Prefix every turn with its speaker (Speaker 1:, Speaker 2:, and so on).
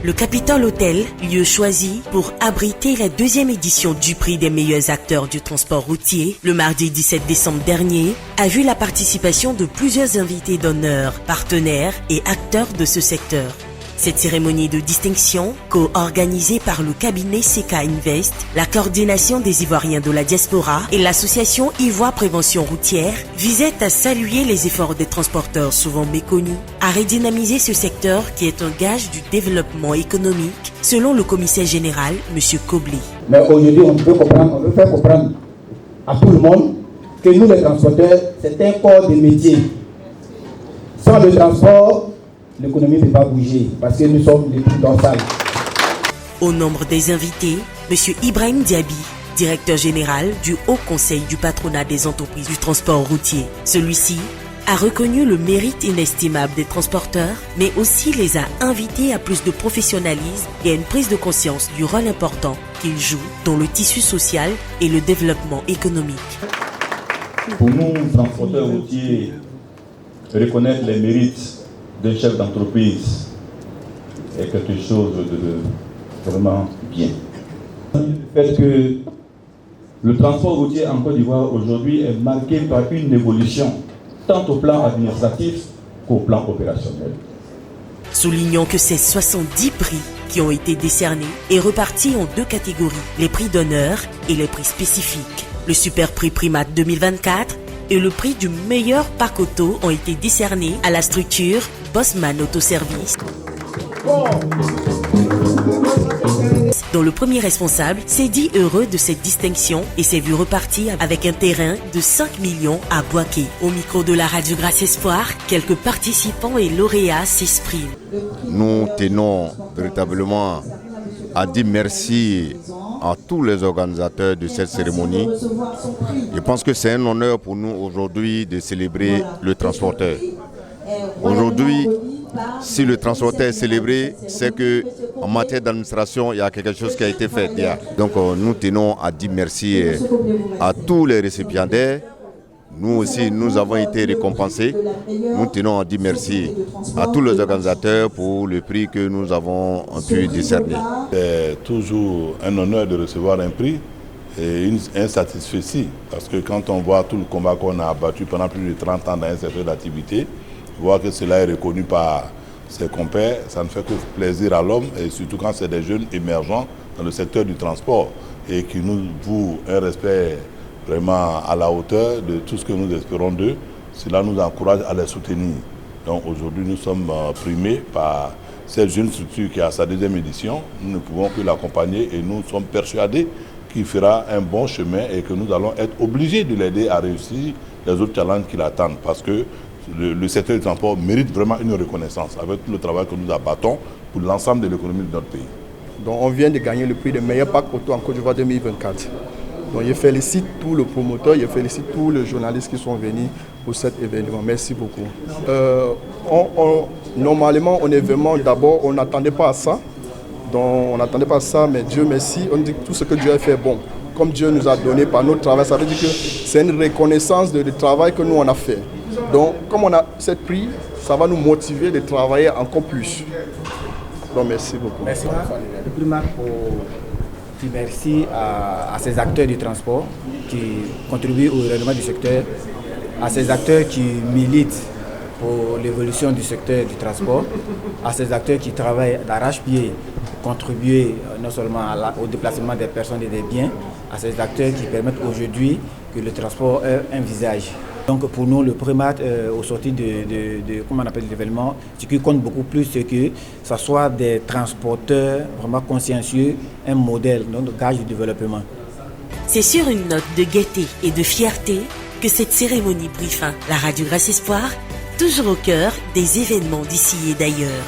Speaker 1: Le Capitole Hotel, lieu choisi pour abriter la deuxième édition du prix des meilleurs acteurs du transport routier, le mardi 17 décembre dernier, a vu la participation de plusieurs invités d'honneur, partenaires et acteurs de ce secteur. Cette cérémonie de distinction, co-organisée par le cabinet CK Invest, la coordination des Ivoiriens de la diaspora et l'association Ivoire Prévention Routière, visait à saluer les efforts des transporteurs souvent méconnus, à redynamiser ce secteur qui est un gage du développement économique, selon le commissaire général, M. Kobli.
Speaker 2: Mais aujourd'hui, on veut faire comprendre à tout le monde que nous, les transporteurs, c'est un corps de métier. Sans le transport, l'économie ne peut pas bouger parce que nous sommes les plus dorsales.
Speaker 1: Au nombre des invités, M. Ibrahim Diaby, directeur général du Haut Conseil du patronat des entreprises du transport routier. Celui-ci a reconnu le mérite inestimable des transporteurs, mais aussi les a invités à plus de professionnalisme et à une prise de conscience du rôle important qu'ils jouent dans le tissu social et le développement économique.
Speaker 3: Pour nous, transporteurs routiers, reconnaître les mérites d'un chef d'entreprise est quelque chose de vraiment bien. Le fait que le transport routier en Côte d'Ivoire aujourd'hui est marqué par une évolution, tant au plan administratif qu'au plan opérationnel.
Speaker 1: Soulignons que ces 70 prix qui ont été décernés et repartis en deux catégories, les prix d'honneur et les prix spécifiques. Le Super Prix Primate 2024 et le prix du meilleur parc auto ont été décernés à la structure Bosman Autoservice, dont le premier responsable s'est dit heureux de cette distinction et s'est vu repartir avec un terrain de 5 millions à Boaké. Au micro de la radio Grâce Espoir, quelques participants et lauréats s'expriment.
Speaker 4: Nous tenons véritablement à dire merci à tous les organisateurs de cette cérémonie. Je pense que c'est un honneur pour nous aujourd'hui de célébrer le transporteur. Aujourd'hui, si le transporteur est célébré, c'est qu'en matière d'administration, il y a quelque chose qui a été fait déjà. Donc nous tenons à dire merci à tous les récipiendaires. Nous aussi, nous avons été récompensés. Nous tenons à dire merci à tous les organisateurs pour le prix que nous avons pu décerner.
Speaker 5: C'est toujours un honneur de recevoir un prix et un satisfait, parce que quand on voit tout le combat qu'on a abattu pendant plus de 30 ans dans un secteur d'activité, voir que cela est reconnu par ses compères, ça ne fait que plaisir à l'homme, et surtout quand c'est des jeunes émergents dans le secteur du transport et qui nous vouent un respect vraiment à la hauteur de tout ce que nous espérons d'eux. Cela nous encourage à les soutenir. Donc aujourd'hui, nous sommes primés par cette jeune structure qui a sa deuxième édition. Nous ne pouvons que l'accompagner et nous sommes persuadés qu'il fera un bon chemin et que nous allons être obligés de l'aider à réussir les autres challenges qui l'attendent, parce que le secteur du transport mérite vraiment une reconnaissance avec tout le travail que nous abattons pour l'ensemble de l'économie de notre pays.
Speaker 6: Donc on vient de gagner le prix de meilleur parc auto en Côte d'Ivoire 2024. Donc je félicite tous les promoteurs, je félicite tous les journalistes qui sont venus pour cet événement. Merci beaucoup. Normalement, un événement, d'abord, on n'attendait pas à ça. Donc on n'attendait pas à ça, mais Dieu merci, on dit que tout ce que Dieu a fait bon. Comme Dieu nous a donné par notre travail, ça veut dire que c'est une reconnaissance du travail que nous on a fait. Donc comme on a ce prix, ça va nous motiver de travailler encore plus. Donc merci beaucoup.
Speaker 7: Merci. Le primat qui merci à ces acteurs du transport qui contribuent au rayonnement du secteur, à ces acteurs qui militent pour l'évolution du secteur du transport, à ces acteurs qui travaillent d'arrache-pied pour contribuer non seulement au déplacement des personnes et des biens, à ces acteurs qui permettent aujourd'hui que le transport ait un visage. Donc pour nous, le primat au sorti de comment on appelle l'événement, ce qui compte beaucoup plus, c'est que ce soit des transporteurs vraiment consciencieux, un modèle, donc gage de développement.
Speaker 1: C'est sur une note de gaieté et de fierté que cette cérémonie prit fin. La radio Grâce Espoir, toujours au cœur des événements d'ici et d'ailleurs.